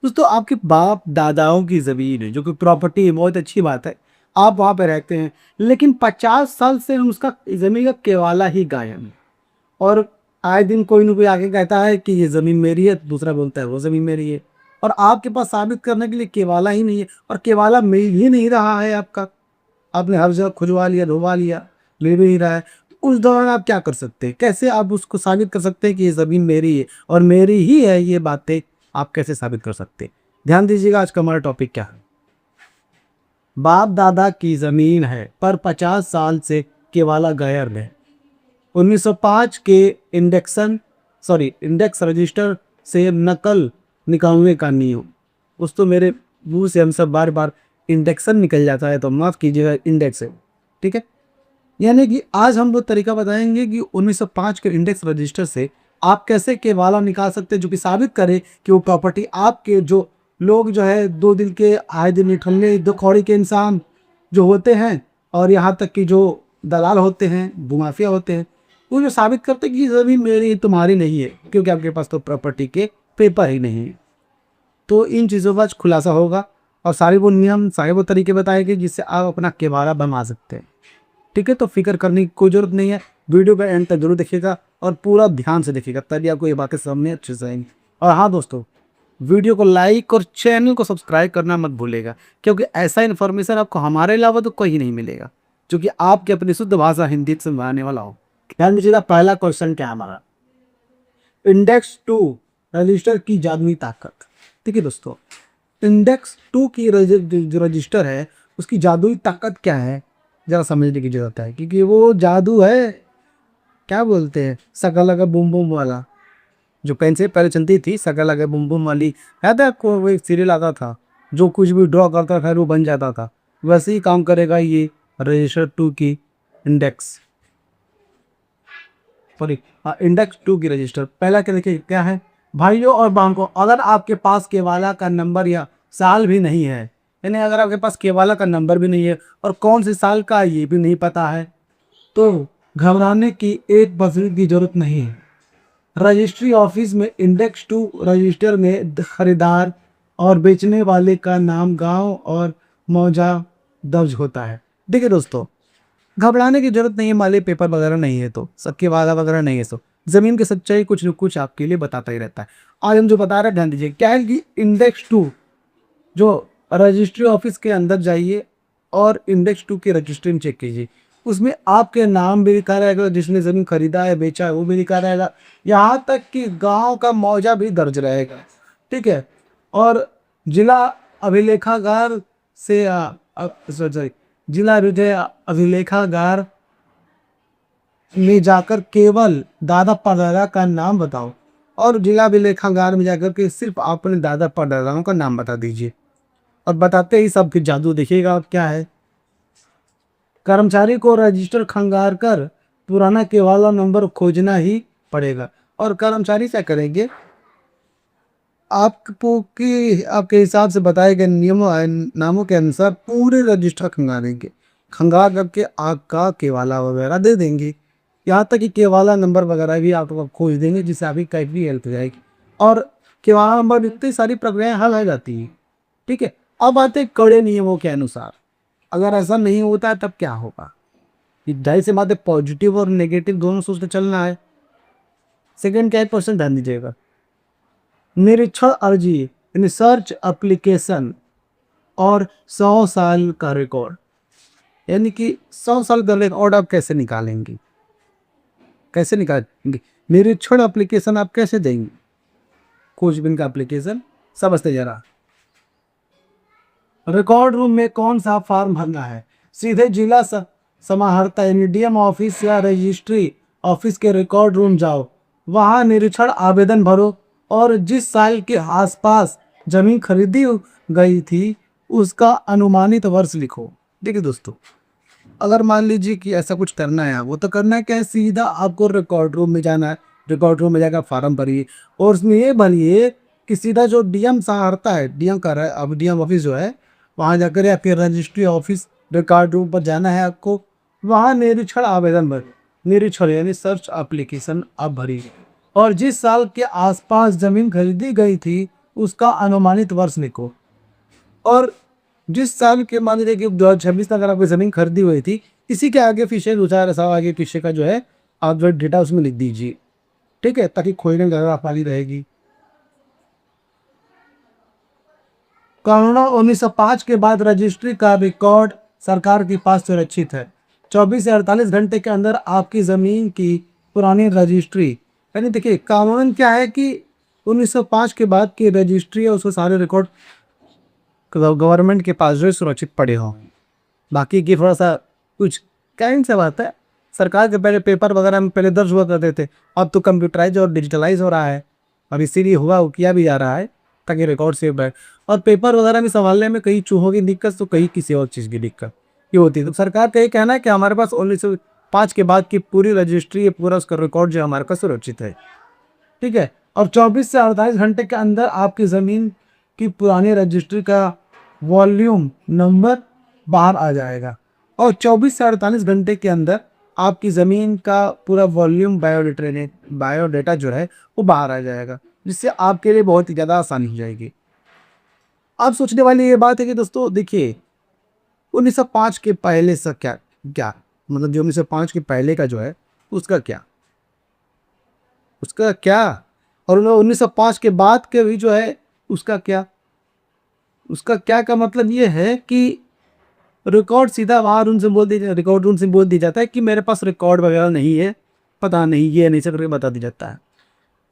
दोस्तों आपके बाप दादाओं की ज़मीन है जो कि प्रॉपर्टी है, बहुत अच्छी बात है। आप वहाँ पे रहते हैं, लेकिन 50 साल से उसका ज़मीन का केवाला ही गायब है। और आए दिन कोई न कोई आके कहता है कि ये ज़मीन मेरी है, दूसरा बोलता है वो ज़मीन मेरी है। और आपके पास साबित करने के लिए केवाला ही नहीं है, और केवाला मिल ही नहीं रहा है आपका। आपने हर जगह खुजवा लिया, धुलवा लिया, मिल भी नहीं रहा है। तो उस दौरान आप क्या कर सकते हैं? कैसे आप उसको साबित कर सकते हैं कि ये ज़मीन मेरी है और मेरी ही है? ये बातें आप कैसे साबित कर सकते हैं? ध्यान दीजिएगा, आज का हमारा टॉपिक क्या है। बाप दादा की ज़मीन है पर 50 साल से केवाला गायब है। 1905 के इंडेक्स रजिस्टर से नकल निकालने का नियम। उस तो मेरे मुंह से हम सब बार बार इंडेक्सन निकल जाता है, तो माफ़ कीजिएगा, इंडेक्स है। ठीक है। यानी कि आज हम लोग तरीका बताएंगे कि 1905 के इंडेक्स रजिस्टर से आप कैसे केवाला निकाल सकते हैं, जो कि साबित करे कि वो प्रॉपर्टी आपके। जो लोग जो है दो दिल के, आए दिन निठल्ले, दो कौड़ी के इंसान जो होते हैं, और यहाँ तक कि जो दलाल होते हैं, भूमाफिया होते हैं, वो जो साबित करते हैं कि ज़मीन मेरी तुम्हारी नहीं है, क्योंकि आपके पास तो प्रॉपर्टी के पेपर ही नहीं है। तो इन चीज़ों का आज खुलासा होगा, और सारे वो नियम, सारे वो तरीके बताएंगे जिससे आप अपना केवाला बनवा सकते हैं। ठीक है, तो फिक्र करने की कोई ज़रूरत नहीं है। वीडियो का एंड तक जरूर देखिएगा और पूरा ध्यान से देखिएगा, तभी आपको ये बातें समझ अच्छे से आएंगी। और हाँ दोस्तों, वीडियो को लाइक और चैनल को सब्सक्राइब करना मत भूलेगा, क्योंकि ऐसा इन्फॉर्मेशन आपको हमारे अलावा तो कोई नहीं मिलेगा, जो कि आपके अपनी शुद्ध भाषा हिंदी से समझाने वाला हो। ध्यान दीजिएगा, पहला क्वेश्चन क्या है हमारा। इंडेक्स टू रजिस्टर की जादुई ताकत। ठीक है दोस्तों, इंडेक्स टू की जो रजिस्टर है, उसकी जादुई ताकत क्या है, जरा समझने की जरूरत है। क्योंकि वो जादू है, क्या बोलते हैं, सका लगा बुम बुम वाला, जो पेन से पहले चलती थी, सका लगा बुम बुम वाली। याद है आपको, वो एक सीरियल आता था, जो कुछ भी ड्रॉ करता था वो बन जाता था। वैसे ही काम करेगा ये रजिस्टर टू की इंडेक्स, सॉरी, इंडेक्स टू की रजिस्टर। पहला क्या देखिए क्या है। भाइयों और बहनों, अगर आपके पास केवाला का नंबर या साल भी नहीं है, यानी अगर आपके पास केवाला का नंबर भी नहीं है और कौन से साल का ये भी नहीं पता है, तो घबराने की एक परसेंट की जरूरत नहीं है। रजिस्ट्री ऑफिस में इंडेक्स टू रजिस्टर में खरीदार और बेचने वाले का नाम, गांव और मौजा दर्ज होता है। देखिए दोस्तों, घबराने की जरूरत नहीं है। माली पेपर वगैरह नहीं है तो, सबके वादा वगैरह नहीं है तो, जमीन की सच्चाई कुछ न कुछ आपके लिए बताता ही रहता है। आज हम जो बता रहे हैं, ध्यान दीजिए, क्या है कि इंडेक्स टू, जो रजिस्ट्री ऑफिस के अंदर जाइए और इंडेक्स टू की रजिस्ट्री में चेक कीजिए। उसमें आपके नाम भी लिखा रहेगा, जिसने ज़मीन खरीदा है, बेचा है, वो भी लिखा रहेगा। यहाँ तक कि गांव का मौजा भी दर्ज रहेगा। ठीक है। और जिला अभिलेखागार से सॉरी, जिला अभिलेखागार में जाकर केवल दादा परदादा का नाम बताओ। और जिला अभिलेखागार में जाकर के सिर्फ अपने दादा परदादाओं का नाम बता दीजिए। और बताते ही सब फिर जादू देखिएगा आप क्या है। कर्मचारी को रजिस्टर खंगार कर पुराना केवाला नंबर खोजना ही पड़ेगा। और कर्मचारी क्या करेंगे, आपको की आपके हिसाब से बताए गए नियमों नामों के अनुसार पूरे रजिस्टर खंगारेंगे। खंगार करके आपका केवाला वगैरह दे देंगे। यहाँ तक कि केवाला नंबर वगैरह भी आपको खोज देंगे, जिससे आपकी काफ़ी हेल्प हो जाएगी। और केवाला नंबर इतनी सारी प्रक्रियाएं हल हो जाती हैं। ठीक है। अब आते हैं कड़े नियमों के अनुसार। अगर ऐसा नहीं होता है तब क्या होगा। ये जाहिर सी बात है, पॉजिटिव और नेगेटिव दोनों सोच के चलना है। सेकंड क्या है, क्वेश्चन ध्यान दीजिएगा। निरीक्षण अर्जी यानी सर्च एप्लीकेशन और 100 साल का रिकॉर्ड, यानी कि 100 साल का रिकॉर्ड आप कैसे निकालेंगे, कैसे निकालेंगे। निरीक्षण एप्लीकेशन आप कैसे देंगे, खोजबीन का एप्लीकेशन, समझते जरा। रिकॉर्ड रूम में कौन सा फॉर्म भरना है, सीधे जिला समाहर्ता यानी डीएम ऑफिस या रजिस्ट्री ऑफिस के रिकॉर्ड रूम जाओ, वहां निरीक्षण आवेदन भरो और जिस साल के आसपास जमीन खरीदी गई थी उसका अनुमानित वर्ष लिखो। देखिए दोस्तों, अगर मान लीजिए कि ऐसा कुछ करना है, वो तो करना है क्या है, सीधा आपको रिकॉर्ड रूम में जाना है। रिकॉर्ड रूम में जाकर फॉर्म भरिए और उसमें ये भरिए कि सीधा जो डीएम सहारता है, डीएम कर रहा है, अब डीएम ऑफिस जो है वहाँ जाकर, या फिर रजिस्ट्री ऑफिस रिकॉर्ड रूम पर जाना है आपको। वहाँ निरीक्षण आवेदन भरिए, निरीक्षण यानी सर्च एप्लीकेशन आप भरिए, और जिस साल के आसपास जमीन खरीदी गई थी उसका अनुमानित वर्ष लिखो। और जिस साल के मान लीजिए कि 2026 तक अगर आपकी ज़मीन खरीदी हुई थी, इसी के आगे पीछे 2-4 साल आगे पीछे का जो है आप जो डेटा उसमें लिख दीजिए, ठीक है, ताकि खोजने में ज़्यादा आसानी रहेगी। कानून 1905 के बाद रजिस्ट्री का रिकॉर्ड सरकार के पास सुरक्षित है। 24 से 48 घंटे के अंदर आपकी ज़मीन की पुरानी रजिस्ट्री, यानी देखिए कानून क्या है कि 1905 के बाद की रजिस्ट्री है, उसको सारे रिकॉर्ड गवर्नमेंट के पास जो है सुरक्षित पड़े हों। बाकी की थोड़ा सा कुछ कैंट से बात है, सरकार के पहले पेपर वगैरह में पहले दर्ज हुआ करते थे, अब तो कंप्यूटराइज और डिजिटलाइज हो रहा है, और इसीलिए हुआ वो किया भी जा रहा है ताकि रिकॉर्ड सेव रहे। और पेपर वगैरह में संभालने में कहीं चूहों की दिक्कत तो कहीं किसी और चीज़ की दिक्कत ये होती है। तो सरकार का ये कहना है कि हमारे पास 1905 के बाद की पूरी रजिस्ट्री है, पूरा उसका रिकॉर्ड जो हमारे पास सुरक्षित है, ठीक है। और 24 से 48 घंटे के अंदर आपकी ज़मीन की पुरानी रजिस्ट्री का वॉल्यूम नंबर बाहर आ जाएगा, और 24 से 48 घंटे के अंदर आपकी ज़मीन का पूरा वॉल्यूम बायोडेटा जो है वो बाहर आ जाएगा, जिससे आपके लिए बहुत ही ज़्यादा आसानी हो जाएगी। अब सोचने वाली ये बात है कि दोस्तों देखिए 1905 के पहले से क्या क्या मतलब जो 1905 के पहले का जो है उसका क्या और 1905 के बाद के भी जो है उसका क्या का मतलब ये है कि रिकॉर्ड सीधा बाहर उनसे बोल दिया जाता है कि मेरे पास रिकॉर्ड वगैरह नहीं है, पता नहीं, ये नहीं करके बता दिया जाता है।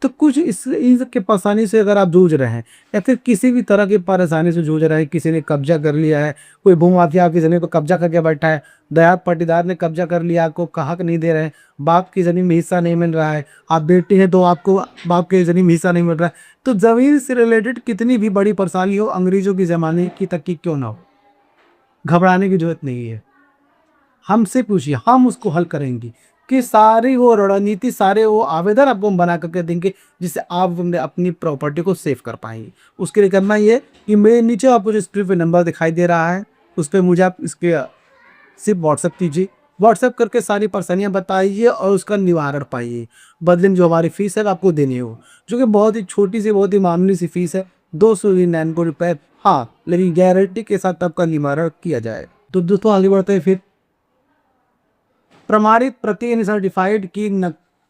तो कुछ इन सब के परेशानी से अगर आप जूझ रहे हैं या फिर किसी भी तरह की परेशानी से जूझ रहे हैं, किसी ने कब्जा कर लिया है, कोई भूमाफिया आपकी ज़मीन को कब्जा करके बैठा है, दयाद पाटीदार ने कब्जा कर लिया, आपको कहा नहीं दे रहे हैं, बाप की ज़मीन में हिस्सा नहीं मिल रहा है, आप बेटे हैं तो आपको बाप की ज़मीन में हिस्सा नहीं मिल रहा है, तो ज़मीन से रिलेटेड कितनी भी बड़ी परेशानी हो, अंग्रेज़ों की ज़माने की तक की क्यों ना हो, घबराने की जरूरत नहीं है। हमसे पूछिए, हम उसको हल करेंगे कि सारी वो रणनीति, सारे वो आवेदन आपको हम बना करके देंगे जिससे आप अपनी प्रॉपर्टी को सेव कर पाएंगे। उसके लिए करना ये कि मेरे नीचे आपको जो स्क्रीन पे नंबर दिखाई दे रहा है उस पर मुझे आप इसके सिर्फ व्हाट्सएप कीजिए, व्हाट्सएप करके सारी परेशानियां बताइए और उसका निवारण पाइए। बदले में जो हमारी फीस है आपको देनी हो, जो कि बहुत ही छोटी सी, बहुत ही मामूली सी फीस है, 299 रुपये। हाँ, लेकिन गारंटी के साथ आपका निवारण किया जाए। तो दोस्तों आगे बढ़ते हैं फिर। प्रमाणित प्रति यानी सर्टिफाइड की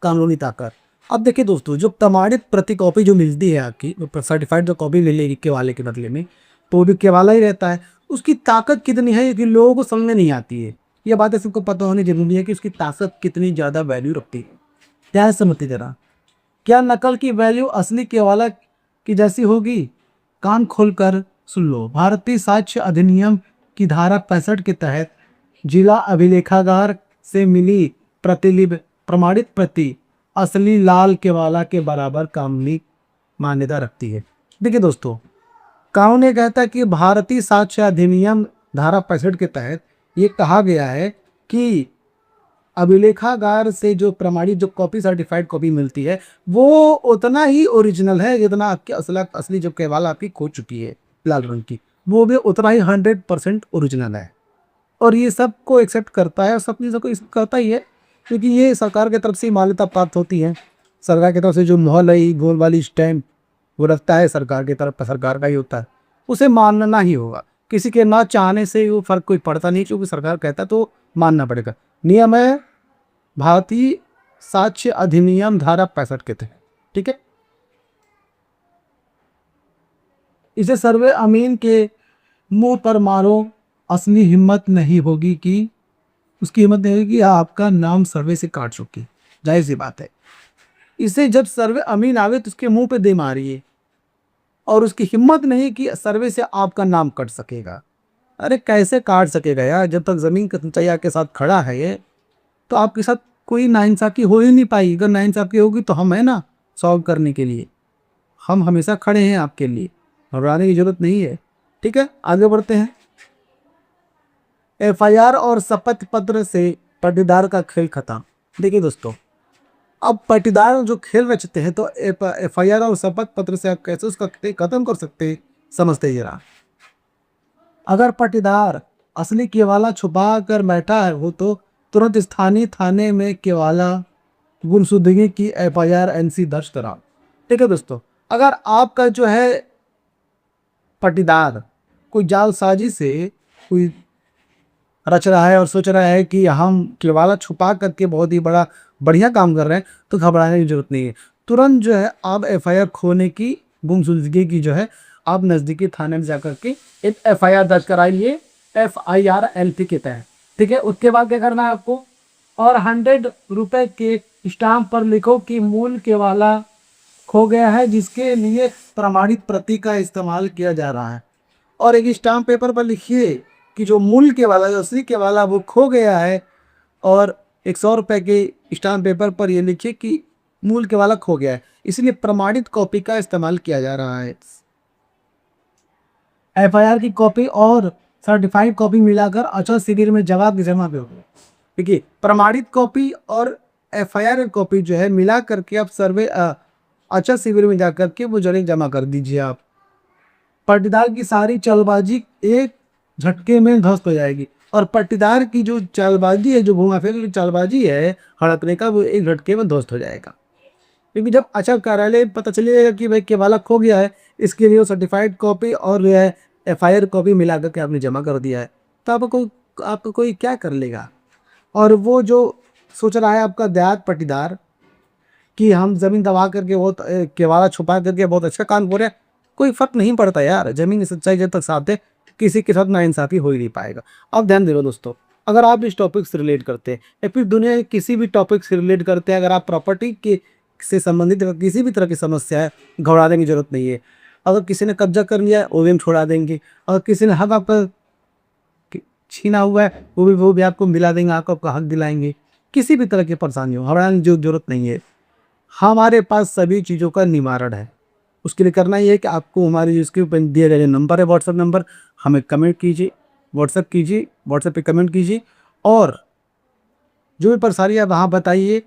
कानूनी ताकत। अब देखिए दोस्तों, जो प्रमाणित प्रति कॉपी जो मिलती है आपकी, सर्टिफाइड जो कॉपी ले लेगी केवाले के बदले में, तो वो भी केवाला ही रहता है, उसकी ताकत कितनी है कि लोगों को समझ में नहीं आती है। ये बातें सबको पता होनी जरूरी है कि उसकी ताकत कितनी ज़्यादा वैल्यू रखती है। क्या समझते जरा, क्या नकल की वैल्यू असली केवाला की जैसी होगी? कान खोलकर सुन लो। भारतीय साक्ष्य अधिनियम की धारा 65 के तहत जिला अभिलेखागार से मिली प्रतिलिपि प्रमाणित प्रति असली लाल केवाला के बराबर कानूनी मान्यता रखती है। देखिए दोस्तों, कानून ये कहता है कि भारतीय साक्ष्य अधिनियम धारा 65 के तहत ये कहा गया है कि अभिलेखागार से जो प्रमाणित जो कॉपी, सर्टिफाइड कॉपी मिलती है वो उतना ही ओरिजिनल है जितना आपके असली जो केवाला आपकी खो चुकी है लाल रंग की, वो भी उतना ही 100% ओरिजिनल है। और ये सबको एक्सेप्ट करता है और सब चीज़ों को एक्सेप्ट करता ही है, क्योंकि ये सरकार की तरफ से मान्यता प्राप्त होती है। सरकार की तरफ से जो मोहर है, गोल वाली स्टैम्प वो रखता है, सरकार की तरफ सरकार का ही होता है, उसे मानना ही होगा। किसी के ना चाहने से वो फर्क कोई पड़ता नहीं, क्योंकि सरकार कहता है तो मानना पड़ेगा। नियम है भारतीय साक्ष्य अधिनियम धारा 65 के तहत, ठीक है। इसे सर्वे अमीन के मुंह पर मारो, असली हिम्मत नहीं होगी कि उसकी हिम्मत नहीं होगी कि आपका नाम सर्वे से काट चुकी, जाहिर सी बात है। इसे जब सर्वे अमीन आवे तो उसके मुंह पे दे मारिए, और उसकी हिम्मत नहीं कि सर्वे से आपका नाम कट सकेगा। अरे कैसे काट सकेगा यार, जब तक ज़मीन कचैया के साथ खड़ा है ये, तो आपके साथ कोई नाइंसाफ़ी हो ही नहीं पाई। अगर नाइंसाफ़ी होगी तो हम है ना सॉल्व करने के लिए, हम हमेशा खड़े हैं आपके लिए, घबराने की जरूरत नहीं है, ठीक है। आगे बढ़ते हैं। एफआईआर और शपथ पत्र से पाटीदार का खेल खत्म। देखिए दोस्तों, अब पाटीदार जो खेल रचते हैं तो एफआईआर और शपथ पत्र से आप कैसे उसका खत्म कर सकते हैं, समझते जरा। अगर पाटीदार असली केवाला छुपा कर बैठा है हो तो तुरंत स्थानीय थाने में केवाला गुमशुदगी की एफआईआर एनसी दर्ज करा। ठीक है दोस्तों, अगर आपका जो है पट्टीदार कोई जालसाजी से कोई रच रहा है और सोच रहा है कि हम केवाला छुपा करके बहुत ही बड़ा बढ़िया काम कर रहे हैं, तो घबराने की जरूरत नहीं है। तुरंत जो है आप एफआईआर खोने की, गुमशुदगी की जो है आप नज़दीकी थाने में जाकर के एक एफआईआर दर्ज कराइए FIRLP के तहत। ठीक है, उसके बाद क्या करना है आपको, और 100 रुपए के स्टाम्प पर लिखो कि मूल केवाला खो गया है जिसके लिए प्रमाणित प्रति का इस्तेमाल किया जा रहा है। और एक स्टाम्प पेपर पर लिखिए कि जो मूल केवाला, जो असली केवाला वो खो गया है, और 100 रुपए के स्टाम्प पेपर पर ये लिखिए कि मूल केवाला खो गया है, इसलिए प्रमाणित कॉपी का इस्तेमाल किया जा रहा है। एफआईआर की कॉपी और सर्टिफाइड कॉपी मिलाकर अचल शिविर में जवाब जमा पे होगा। देखिए, प्रमाणित कॉपी और एफआईआर कॉपी जो है मिला करके आप अचल शिविर में जाकर के वो जरिए जमा कर दीजिए। आप पट्टीदार की सारी चालबाजी एक झटके में ध्वस्त हो जाएगी, और पट्टीदार की जो चालबाजी है, जो घुमा फिर की चालबाजी है हड़पने का, वो एक झटके में ध्वस्त हो जाएगा। क्योंकि जब अचल कार्यालय पता चलेगा कि भाई केवाला खो गया है, इसके लिए सर्टिफाइड कॉपी और एफआईआर कॉपी मिला करके आपने जमा कर दिया है, तो आपको कोई क्या कर लेगा। और वो जो सोच रहा है आपका देहात पट्टीदार कि हम जमीन दबा करके बहुत केवाला छुपा करके बहुत अच्छा काम कर रहे हैं, कोई फर्क नहीं पड़ता यार। जमीन की सच्चाई जब तक साथ है, किसी के साथ नाइंसाफी हो ही नहीं पाएगा। अब ध्यान दे दोस्तों, अगर आप इस टॉपिक से रिलेट करते हैं या फिर दुनिया के किसी भी टॉपिक से रिलेट करते हैं, अगर आप प्रॉपर्टी के से संबंधित किसी भी तरह की समस्या है, घबराने की जरूरत नहीं है। अगर किसी ने कब्जा कर लिया है वो भी हम छुड़ा देंगे, अगर किसी ने हक आपका छीना हुआ है वो भी आपको मिला देंगे, आपका हक दिलाएंगे। किसी भी तरह की परेशानी हो, घबराने की जरूरत नहीं है। हमारे पास सभी चीज़ों का निवारण है। उसके लिए करना ये है कि आपको हमारे जिसके ऊपर दिए गए नंबर है, व्हाट्सएप नंबर, हमें कमेंट कीजिए, व्हाट्सएप पे कमेंट कीजिए, और जो भी परेशानी है वहाँ बताइए।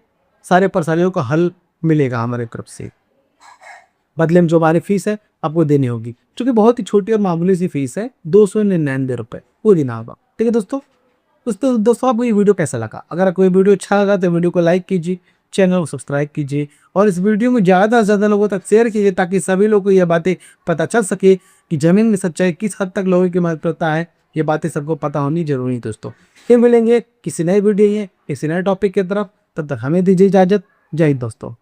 सारे परेशानियों का हल मिलेगा हमारे तरफ से। बदले में जो हमारी फीस है आपको देनी होगी, क्योंकि बहुत ही छोटी और मामूली सी फीस है, 299 रुपये पूरी ना होगा। ठीक है दोस्तों आपको ये वीडियो कैसा लगा? अगर कोई वीडियो अच्छा लगा तो वीडियो को लाइक कीजिए, चैनल को सब्सक्राइब कीजिए, और इस वीडियो को ज़्यादा से ज़्यादा लोगों तक शेयर कीजिए, ताकि सभी लोगों को ये बातें पता चल सके कि ज़मीन में सच्चाई किस हद तक लोगों की महत्वता है। ये बातें सबको पता होनी जरूरी है दोस्तों। फिर मिलेंगे किसी नए वीडियो में किसी नए टॉपिक की तरफ, तब तक हमें दीजिए इजाज़त। जय हिंद दोस्तों।